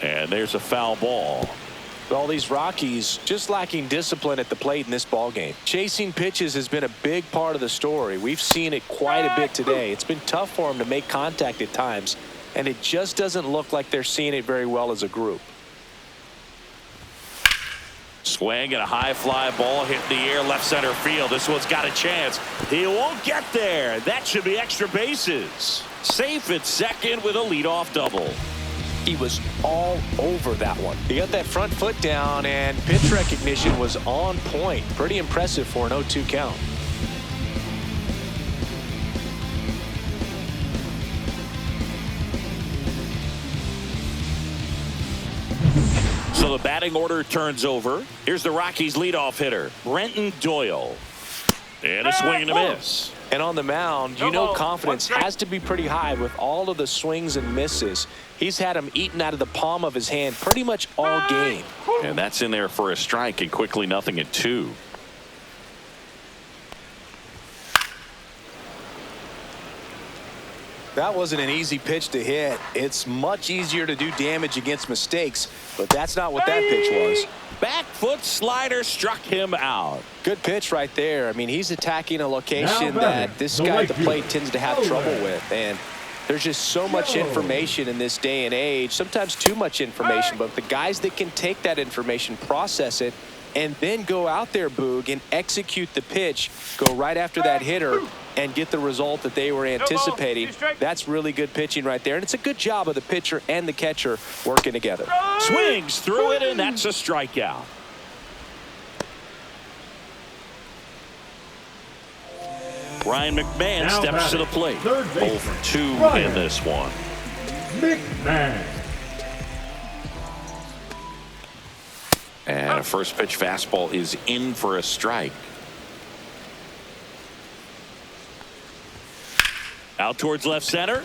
And there's a foul ball. All these Rockies just lacking discipline at the plate in this ball game. Chasing pitches has been a big part of the story. We've seen it quite a bit today. It's been tough for them to make contact at times, and it just doesn't look like they're seeing it very well as a group. Swing and a high fly ball hit in the air left center field. This one's got a chance. He won't get there. That should be extra bases. Safe at second with a leadoff double. He was all over that one. He got that front foot down, and pitch recognition was on point. Pretty impressive for an 0-2 count. So the batting order turns over. Here's the Rockies leadoff hitter, Brenton Doyle. And a swing and a miss. And on the mound, you know confidence has to be pretty high with all of the swings and misses. He's had them eaten out of the palm of his hand pretty much all game. And that's in there for a strike, and quickly 0-2. That wasn't an easy pitch to hit. It's much easier to do damage against mistakes, but that's not what that pitch was. Back foot slider struck him out. Good pitch right there. I mean, he's attacking a location that this guy at the plate tends to have trouble with, and there's just so much information in this day and age, sometimes too much information, but the guys that can take that information, process it, and then go out there, Boog, and execute the pitch, go right after that hitter, and get the result that they were anticipating. That's really good pitching right there, and it's a good job of the pitcher and the catcher working together. Swings through it, and that's a strikeout. Ryan McMahon steps to the plate. 0 for 2 in this one. McMahon. And a first pitch fastball is in for a strike. Out towards left center.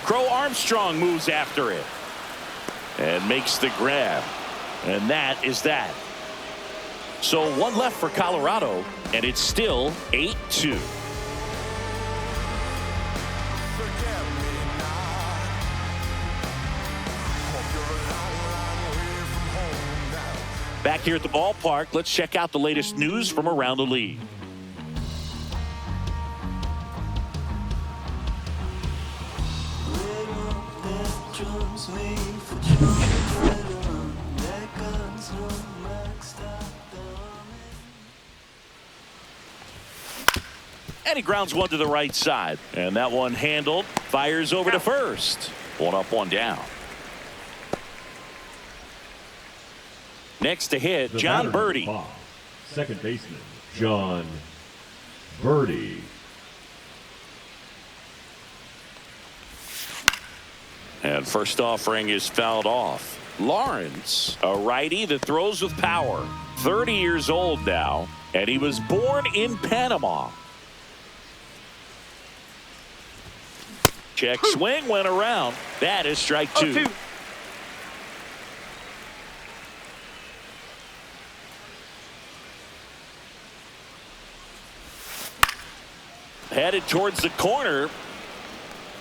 Crow Armstrong moves after it and makes the grab. And that is that. So one left for Colorado, and it's still 8-2. Back here at the ballpark, let's check out the latest news from around the league. And he grounds one to the right side. And that one handled. Fires over to first. 1 up, 1 down. Next to hit, John Birdie. Second baseman, John Birdie. And first offering is fouled off. Lawrence, a righty that throws with power. 30 years old now, and he was born in Panama. Check swing went around. That is strike 2. Headed towards the corner,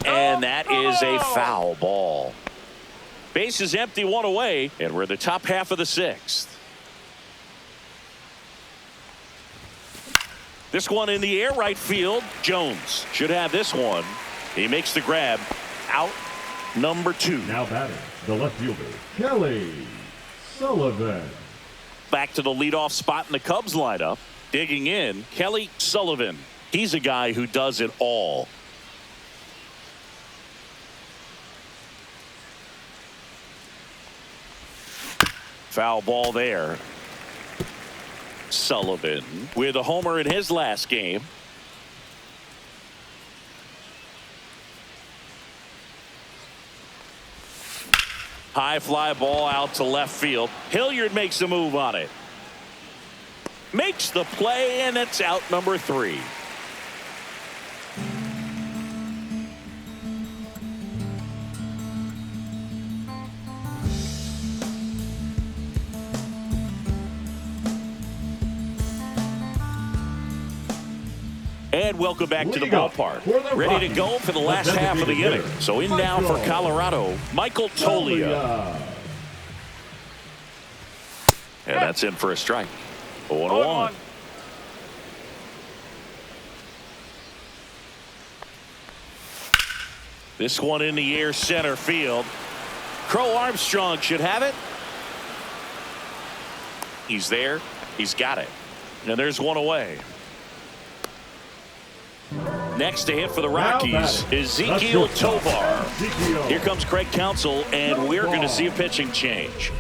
and that is a foul ball. Base is empty, 1 away, and we're in the top half of the 6th. This one in the air, right field. Jones should have this one. He makes the grab. Out number 2. Now batting, the left fielder, Kelly Sullivan. Back to the leadoff spot in the Cubs lineup. Digging in, Kelly Sullivan. He's a guy who does it all. Foul ball there. Sullivan with a homer in his last game. High fly ball out to left field. Hilliard makes a move on it. Makes the play, and it's out number 3. And welcome back to the Lead up ballpark. for the Ready to Rockies, go for the last the half of the designated inning. hitter, So in now for Colorado, Michael Toglia. And that's in for a strike. 0-1. This one in the air, center field. Crow Armstrong should have it. He's there. He's got it. And there's one away. Next to hit for the Rockies is Ezekiel Tovar. Here comes Craig Counsell, and we're going to see a pitching change.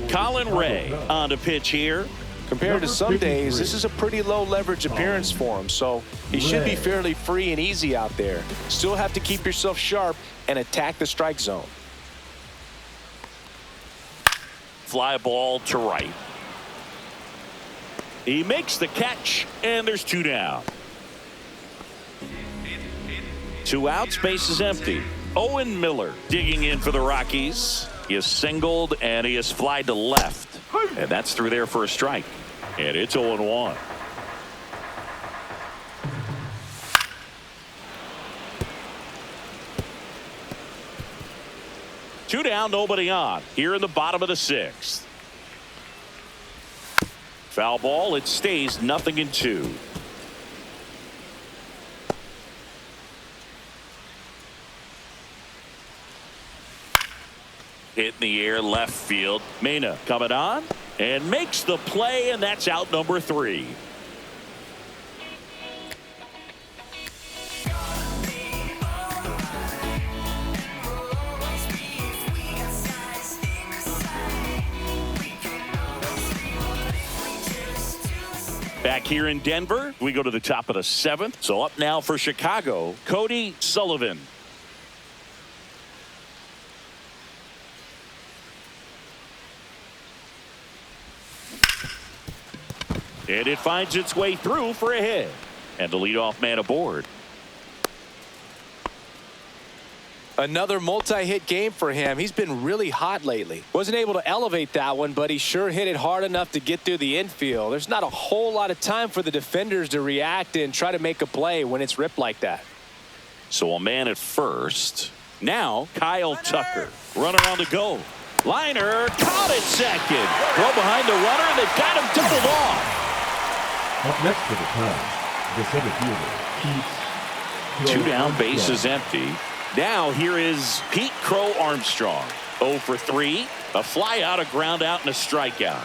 Colin Ray on to pitch here. Compared to some days, this is a pretty low leverage appearance for him, so he should be fairly free and easy out there. Still have to keep yourself sharp and attack the strike zone. Fly ball to right. He makes the catch, and there's 2 down. 2 outs, base is empty. Owen Miller digging in for the Rockies. He is singled, and he is flied to left. And that's through there for a strike. And it's 0-1. Two down, nobody on. Here in the bottom of the 6th. Foul ball, it stays 0-2. Hit in the air, left field. Mena coming on and makes the play, and that's out number 3. Back here in Denver, we go to the top of the 7th. So up now for Chicago, Cody Sullivan. And it finds its way through for a hit. And the leadoff man aboard. Another multi-hit game for him. He's been really hot lately. Wasn't able to elevate that one, but he sure hit it hard enough to get through the infield. There's not a whole lot of time for the defenders to react and try to make a play when it's ripped like that. So a man at first. Now Kyle Tucker. Runner on the go. Liner caught at second. Throw behind the runner, and they've got him doubled off. Up next for the Cubs, the center fielder, Pete. 2 down, base is empty. Now here is Pete Crow Armstrong. 0 for 3. A fly out, a ground out, and a strikeout.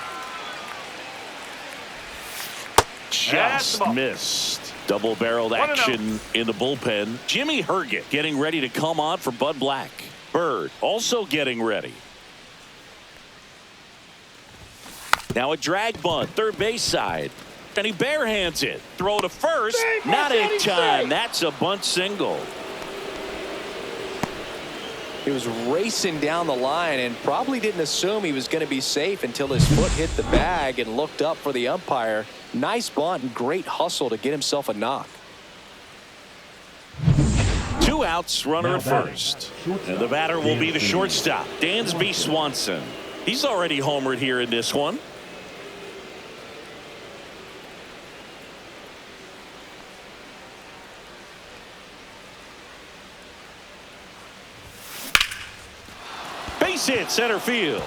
Just missed. Double-barreled action in the bullpen. Jimmy Herget getting ready to come on for Bud Black. Bird also getting ready. Now a drag bunt, third base side. And he barehands it. Throw to first. Not in time. That's a bunt single. He was racing down the line and probably didn't assume he was going to be safe until his foot hit the bag and looked up for the umpire. Nice bunt and great hustle to get himself a knock. 2 outs, runner at first. And the batter will be the shortstop, Dansby Swanson. He's already homered here in this one. Base hit, center field.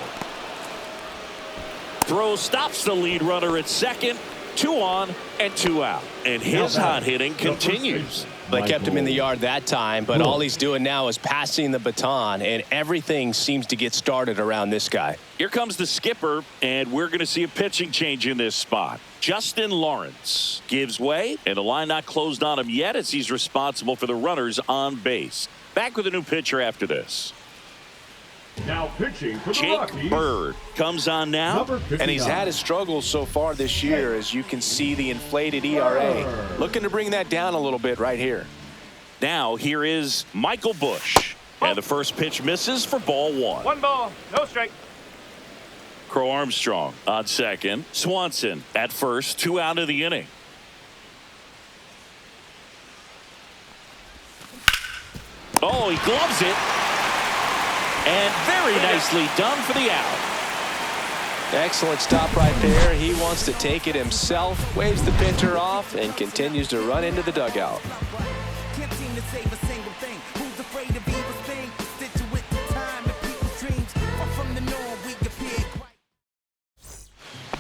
Throw stops the lead runner at second. 2 on and 2 out. And his hot hitting continues. They kept him in the yard that time, but all he's doing now is passing the baton, and everything seems to get started around this guy. Here comes the skipper, and we're going to see a pitching change in this spot. Justin Lawrence gives way, and the line not closed on him yet as he's responsible for the runners on base. Back with a new pitcher after this. Now pitching for the Jake Rockies, Bird comes on now. And he's had his struggles so far this year, as you can see the inflated ERA. Looking to bring that down a little bit right here. Now here is Michael Busch. And the first pitch misses for ball 1. 1 ball, no strike. Crow Armstrong on second. Swanson at first, 2 out of the inning. Oh, he gloves it. And very nicely done for the out. Excellent stop right there. He wants to take it himself, waves the pitcher off, and continues to run into the dugout.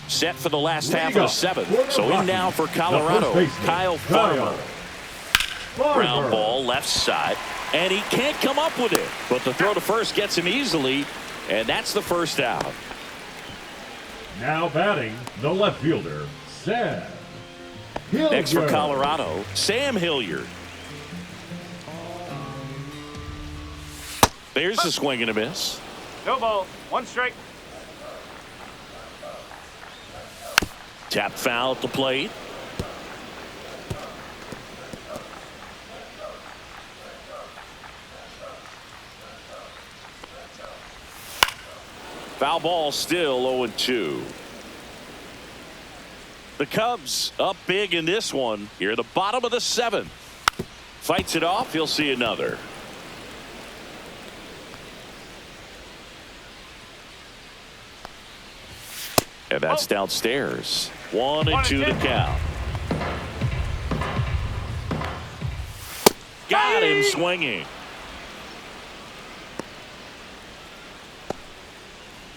Set for the last half of the seventh. So in now for Colorado, Kyle Farmer. Ground ball left side, and he can't come up with it. But the throw to first gets him easily, and that's the first out. Now batting, the left fielder, Sam Hilliard. Next for Colorado, Sam Hilliard. There's a swing and a miss. No ball, 1 strike. Tap foul at the plate. Foul ball, still 0-2. The Cubs up big in this one. Here at the bottom of the seventh. Fights it off. He'll see another. And that's downstairs. 1-2 to count. Got him swinging.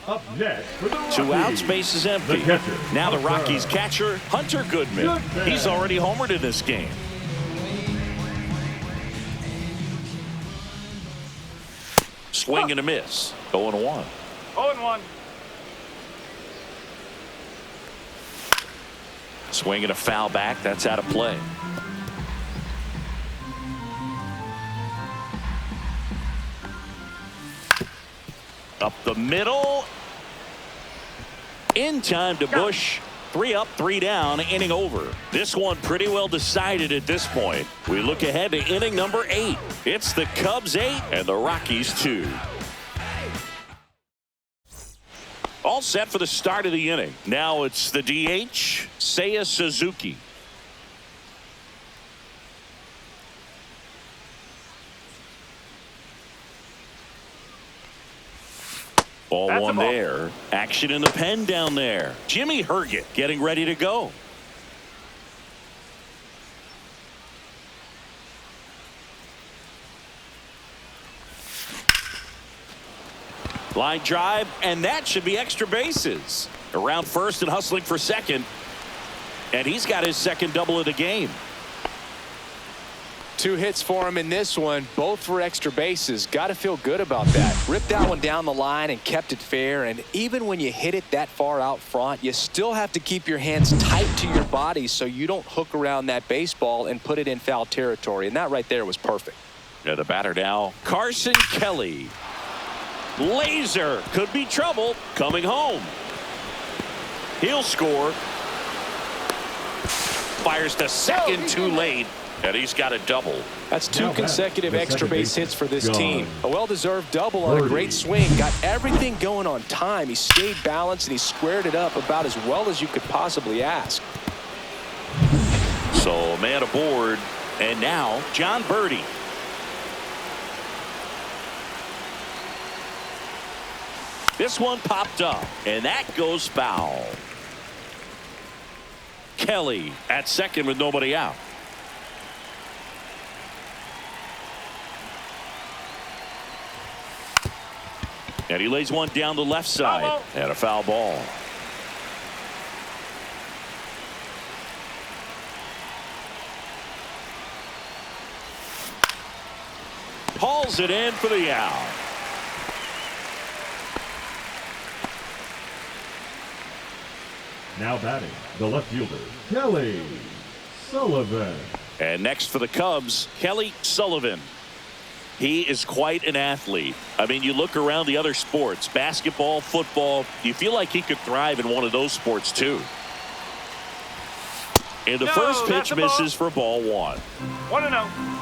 Up next for the 2 outs, base is empty. catcher, Now the Rockies catcher, Hunter Goodman. He's already homered in this game. Swing and a miss. 0-1. 0-1. Swing and a foul back. That's out of play. Up the middle. In time to Bush. 3 up, 3 down, inning over. This one pretty well decided at this point. We look ahead to inning number 8. It's the Cubs 8 and the Rockies 2. All set for the start of the inning. Now it's the DH, Seiya Suzuki. Ball That's one a ball. there. Action in the pen down there. Jimmy Herget getting ready to go. Line drive, and that should be extra bases. Around first and hustling for second. And he's got his second double of the game. 2 hits for him in this one, both for extra bases. Got to feel good about that. Ripped that one down the line and kept it fair. And even when you hit it that far out front, you still have to keep your hands tight to your body so you don't hook around that baseball and put it in foul territory. And that right there was perfect. Yeah, the batter now, Carson Kelly. Laser could be trouble coming home. He'll score. Fires to second too late, and he's got a double. That's 2 Now consecutive the extra second base hits for this gone. team. A well-deserved double on a great swing. Got everything going on time. He stayed balanced and he squared it up about as well as you could possibly ask. So a man aboard, and now John Birdie. This one popped up, and that goes foul. Kelly at second with nobody out. And he lays one down the left side. And a foul ball. Hauls it in for the out. Now batting, the left fielder, Kelly Sullivan. And next for the Cubs, Kelly Sullivan. He is quite an athlete. I mean, you look around the other sports, basketball, football, you feel like he could thrive in one of those sports too. And the first pitch misses for ball 1. 1-0.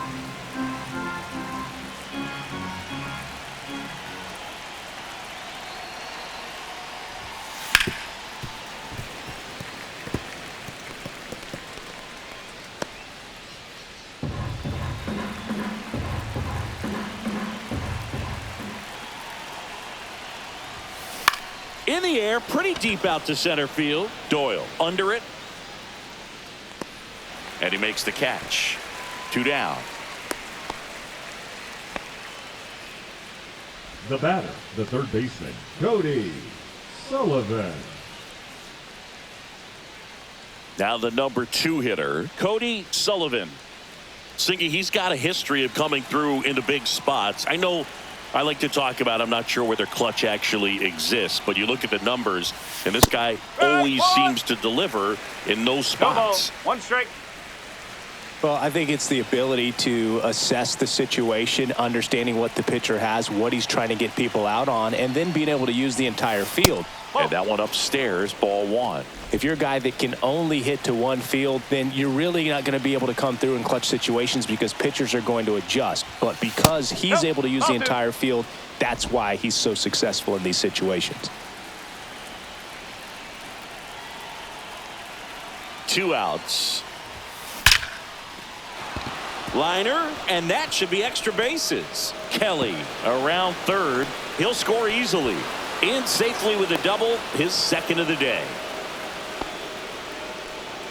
In the air, pretty deep out to center field. Doyle under it. And he makes the catch. 2 down. The batter, the third baseman, Cody Sullivan. Now the number 2 hitter, Cody Sullivan. Singy, he's got a history of coming through into big spots. I know I like to talk about, I'm not sure whether clutch actually exists, but you look at the numbers, and this guy always seems to deliver in those spots. 1 strike. Well, I think it's the ability to assess the situation, understanding what the pitcher has, what he's trying to get people out on, and then being able to use the entire field. And that one upstairs, ball 1. If you're a guy that can only hit to one field, then you're really not going to be able to come through in clutch situations because pitchers are going to adjust. But because he's able to use the entire field, that's why he's so successful in these situations. 2 outs. Liner, and that should be extra bases. Kelly around third. He'll score easily. In safely with a double, his second of the day.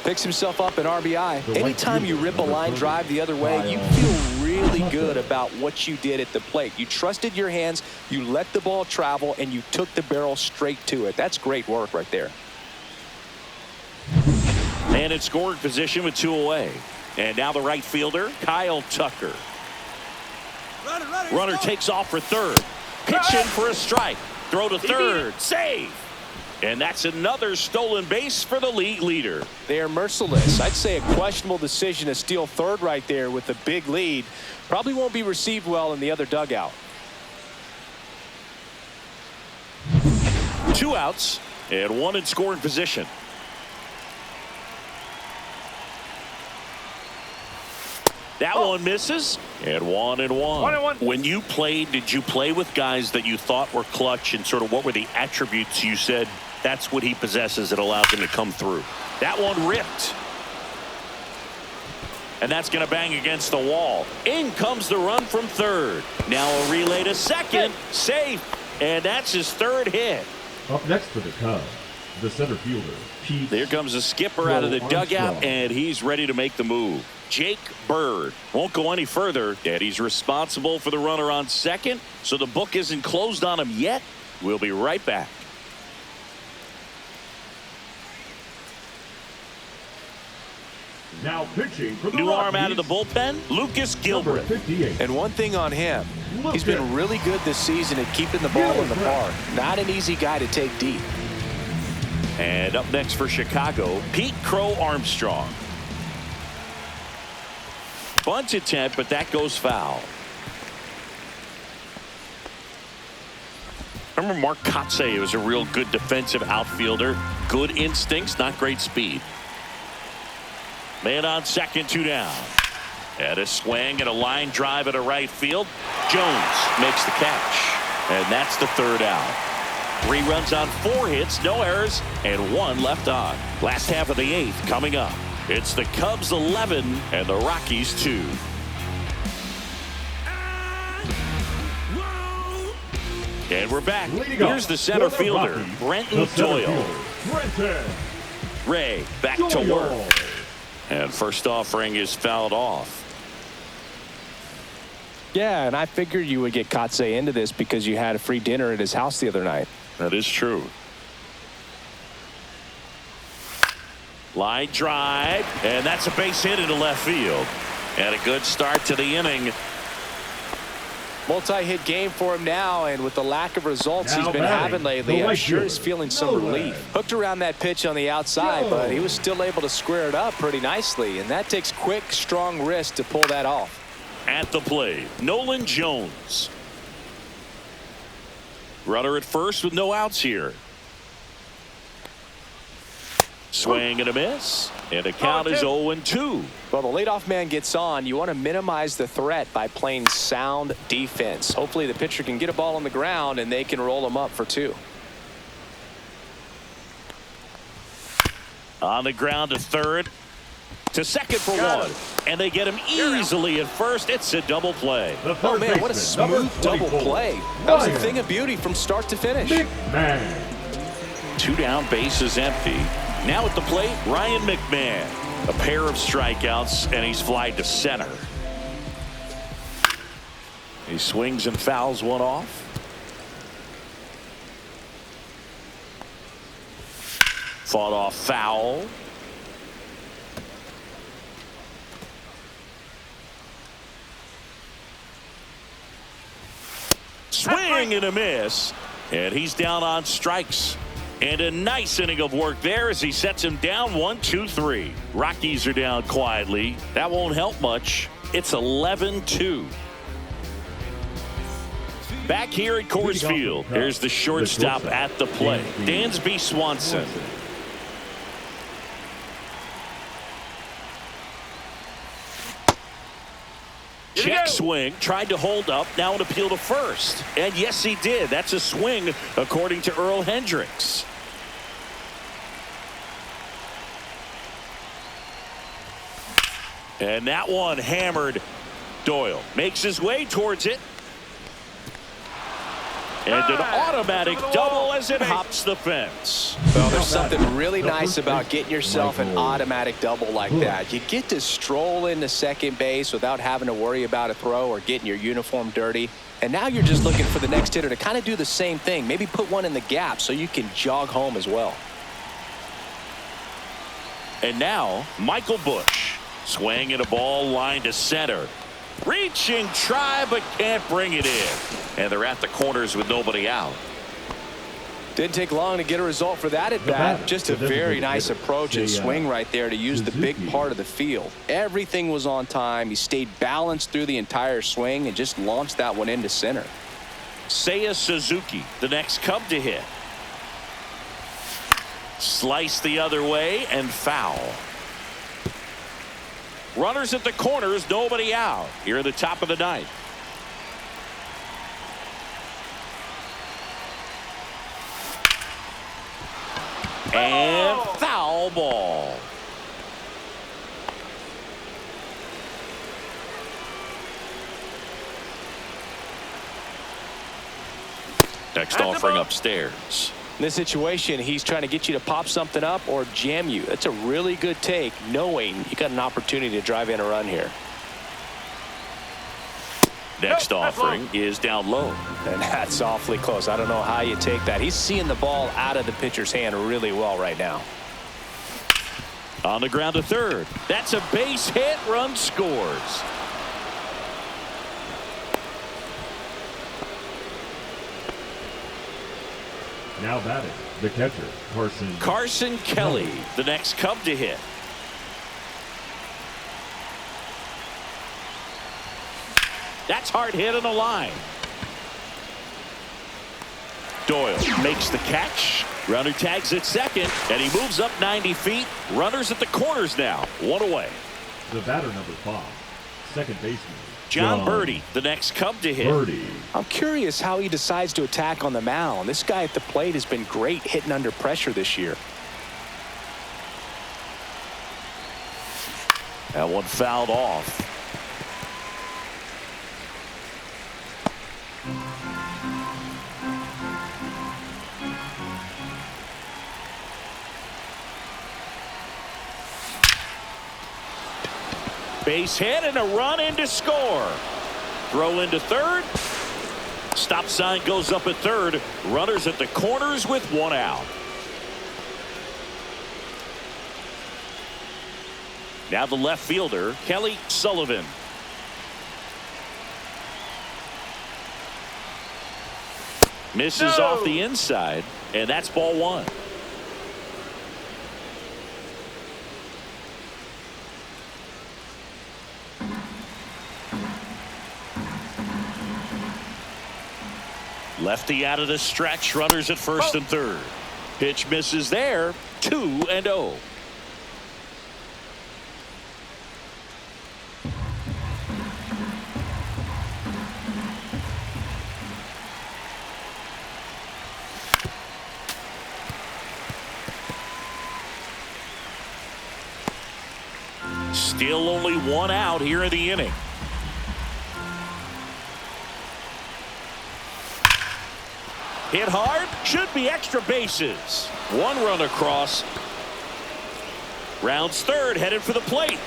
Picks himself up an RBI. Anytime you rip a line drive the other way, you feel really good about what you did at the plate. You trusted your hands, you let the ball travel, and you took the barrel straight to it. That's great work right there. And in scoring position with 2 away. And now the right fielder, Kyle Tucker. Runner takes off for third. Pitch in for a strike. Throw to third. Save. And that's another stolen base for the league leader. They are merciless. I'd say a questionable decision to steal third right there with a big lead. Probably won't be received well in the other dugout. 2 outs and 1 in scoring position. That one misses, and 1-1. 1-1. When you played, did you play with guys that you thought were clutch, and sort of what were the attributes you said that's what he possesses that allows him to come through? That one ripped. And that's going to bang against the wall. In comes the run from third. Now a relay to second. Safe. And that's his 3rd hit. Up next for the Cubs, the center fielder, Pete. There comes the skipper out of the dugout, and he's ready to make the move. Jake Bird won't go any further, and he's responsible for the runner on second, so the book isn't closed on him yet. We'll be right back. Now pitching for the New arm Rockies, out of the bullpen, Lucas number Gilbert. 58. And one thing on him, he's been really good this season at keeping the ball in the park. Not an easy guy to take deep. And up next for Chicago, Pete Crow Armstrong. Bunt attempt, but that goes foul. Remember Mark Kotsay was a real good defensive outfielder. Good instincts, not great speed. Man on second, 2 down. And a swing and a line drive at a right field. Jones makes the catch. And that's the 3rd out. 3 runs on 4 hits, no errors, and 1 left on. Last half of the 8th coming up. It's the Cubs 11 and the Rockies 2. And we're back. Here's the center fielder, Brenton Doyle. Ray back to work. And first offering is fouled off. Yeah, and I figured you would get Kotsay into this because you had a free dinner at his house the other night. That is true. Line drive, and that's a base hit into left field. And a good start to the inning. Multi-hit game for him now, and with the lack of results he's been having lately, I'm sure he's feeling some relief. Hooked around that pitch on the outside, but he was still able to square it up pretty nicely, and that takes quick, strong wrist to pull that off. At the plate, Nolan Jones. Runner at first with no outs here. Swing and a miss, and the count is 0-2. Well, the leadoff man gets on. You want to minimize the threat by playing sound defense. Hopefully the pitcher can get a ball on the ground and they can roll him up for 2. On the ground to third, to second for 1, and they get him easily at first. It's a double play. Oh man, what a smooth double play. That was a thing of beauty from start to finish. Big man. Two down, bases empty. Now at the plate, Ryan McMahon. A pair of strikeouts, and he's flied to center. He swings and fouls one off. Fought off foul. Swing and a miss. And he's down on strikes. And a nice inning of work there as he sets him down 1-2-3. Rockies are down quietly. That won't help much. It's 11-2. Back here at Coors Field, there's the shortstop at the plate, Dansby Swanson. Check swing, tried to hold up, now an appeal to first. And yes, he did. That's a swing, according to Earl Hendricks. And that one hammered. Doyle makes his way towards it. And an automatic double as it hops the fence. Well, there's something really nice about getting yourself an automatic double like that. You get to stroll into second base without having to worry about a throw or getting your uniform dirty. And now you're just looking for the next hitter to kind of do the same thing. Maybe put one in the gap so you can jog home as well. And now, Michael Busch. Swing and a ball line to center. Reaching try, but can't bring it in. And they're at the corners with nobody out. Didn't take long to get a result for that at bat. Just a very nice approach and swing right there to use the big part of the field. Everything was on time. He stayed balanced through the entire swing and just launched that one into center. Seiya Suzuki, the next Cub to hit. Slice the other way and foul. Runners at the corners, nobody out. Here at the top of the ninth. And foul ball. Next offering upstairs. In this situation, he's trying to get you to pop something up or jam you. That's a really good take, knowing you got an opportunity to drive in a run here. Next offering is down low. And that's awfully close. I don't know how you take that. He's seeing the ball out of the pitcher's hand really well right now. On the ground to third. That's a base hit. Run scores. Now batting, the catcher, Carson Kelly, the next Cub to hit. That's hard hit on the line. Doyle makes the catch. Runner tags at second, and he moves up 90 feet. Runners at the corners now. One away. The batter number 5, second baseman, John Birdie, the next Cub to hit. I'm curious how he decides to attack on the mound. This guy at the plate has been great hitting under pressure this year. That one fouled off. Base hit and a run in to score. Throw into third. Stop sign goes up at third. Runners at the corners with one out. Now the left fielder, Kelly Sullivan. Misses off the inside, and that's ball one. Lefty out of the stretch. Runners at first and third. Pitch misses there. 2-0. Still only one out here in the inning. Hit hard. Should be extra bases. One run across. Rounds third, headed for the plate.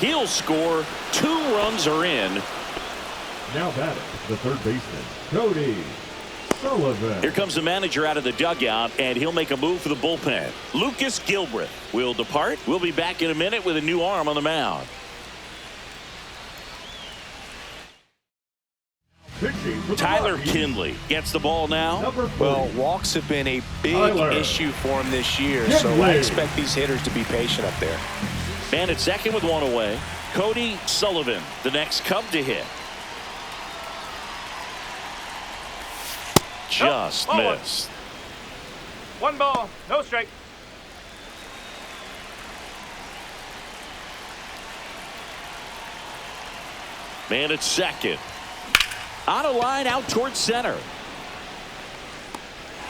He'll score. 2 runs are in. Now batting, the third baseman, Cody Sullivan. Here comes the manager out of the dugout, and he'll make a move for the bullpen. Lucas Gilbreth will depart. We'll be back in a minute with a new arm on the mound. Pitching for the Tyler Rockies, Kinley gets the ball now. number 40. Well, walks have been a big Tyler issue for him this year, so I Kinley. expect these hitters to be patient up there. Man at second with 1 away. Cody Sullivan, the next Cub to hit. Just ball one. missed. 1 ball, no strike. Man at second. On a line out towards center.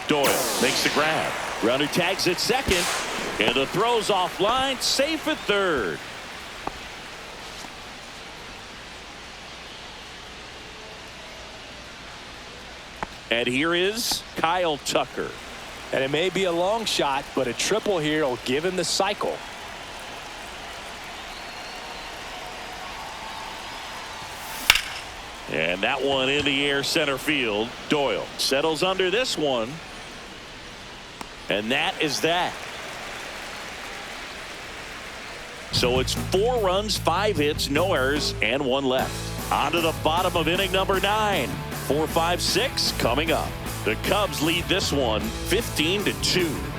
Doyle makes the grab. Runner tags at second. And the throw's offline. Safe at third. And here is Kyle Tucker. And it may be a long shot, but a triple here will give him the cycle. And that one in the air center field. Doyle settles under this one. And that is that. So it's 4 runs, 5 hits, no errors, and 1 left. On to the bottom of inning number 9. 4, 5, 6 coming up. The Cubs lead this one 15-2.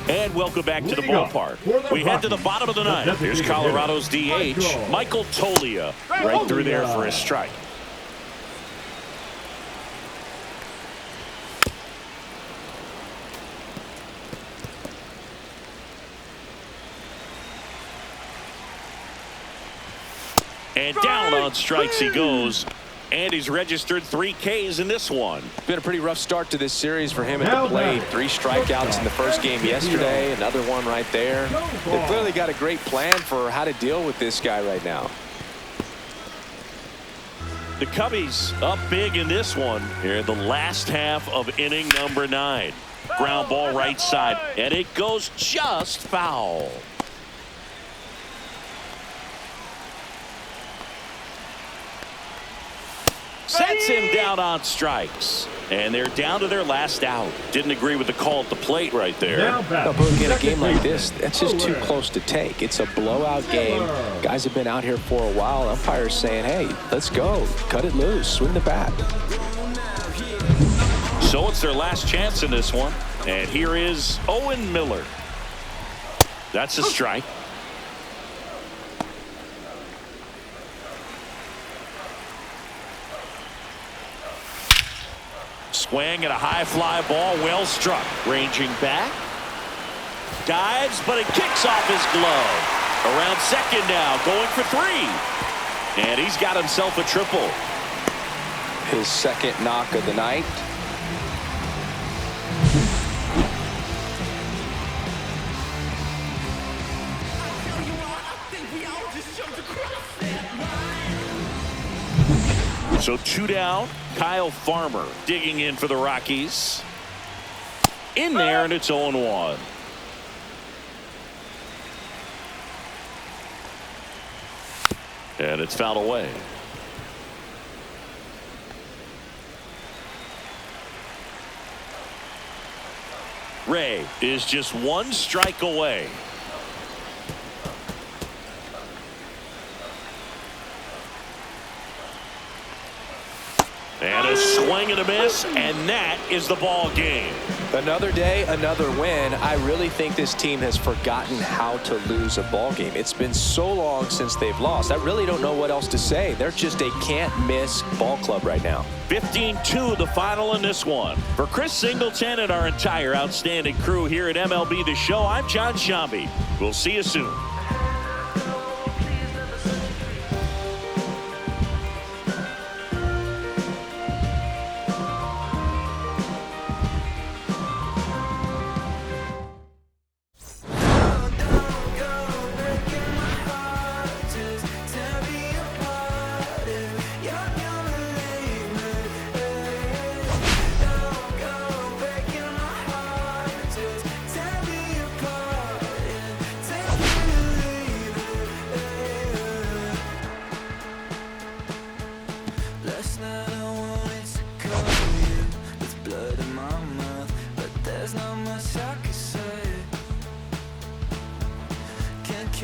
And welcome back to the Leading up ballpark. for the We head to the Rockies, bottom of the the 9th. Here's designated Colorado's hitter, DH, Michael Tolia, right through there for a strike. And down on strikes he goes. And he's registered 3 Ks in this one. Been a pretty rough start to this series for him at Now the plate. batting, 3 strikeouts in the first game yesterday. Another one right there. They've clearly got a great plan for how to deal with this guy right now. The Cubbies up big in this one here in the last half of inning number 9. Ground ball right side. And it goes just foul. Sets him down on strikes. And they're down to their last out. Didn't agree with the call at the plate right there. Now batting, But in a second game like baseman, this, that's just too Sullivan. close to take. It's a blowout game. Guys have been out here for a while. Umpires saying, hey, let's go. Cut it loose. Swing the bat. So it's their last chance in this one. And here is Owen Miller. That's a strike. Swing and a high fly ball, well struck. Ranging back. Dives, but it kicks off his glove. Around second now, going for 3. And he's got himself a triple. His second knock of the night. So 2 down. Kyle Farmer digging in for the Rockies. In there, and it's 0-1. And it's fouled away. Ray is just 1 strike away. And a swing and a miss, and that is the ball game. Another day, another win. I really think this team has forgotten how to lose a ball game. It's been so long since they've lost. I really don't know what else to say. They're just a can't-miss ball club right now. 15-2 the final in this one. For Chris Singleton and our entire outstanding crew here at MLB The Show, I'm John Shambi. We'll see you soon.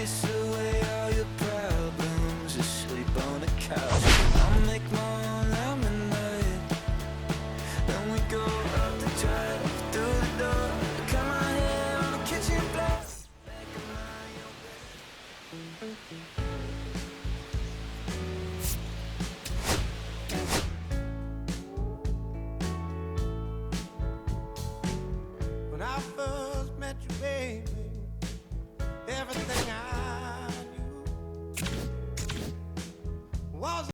chase away all your problems, just sleep on the couch. I'll make my own lemonade, then we go up the drive, through the door, cut my hair on the kitchen floor. When I first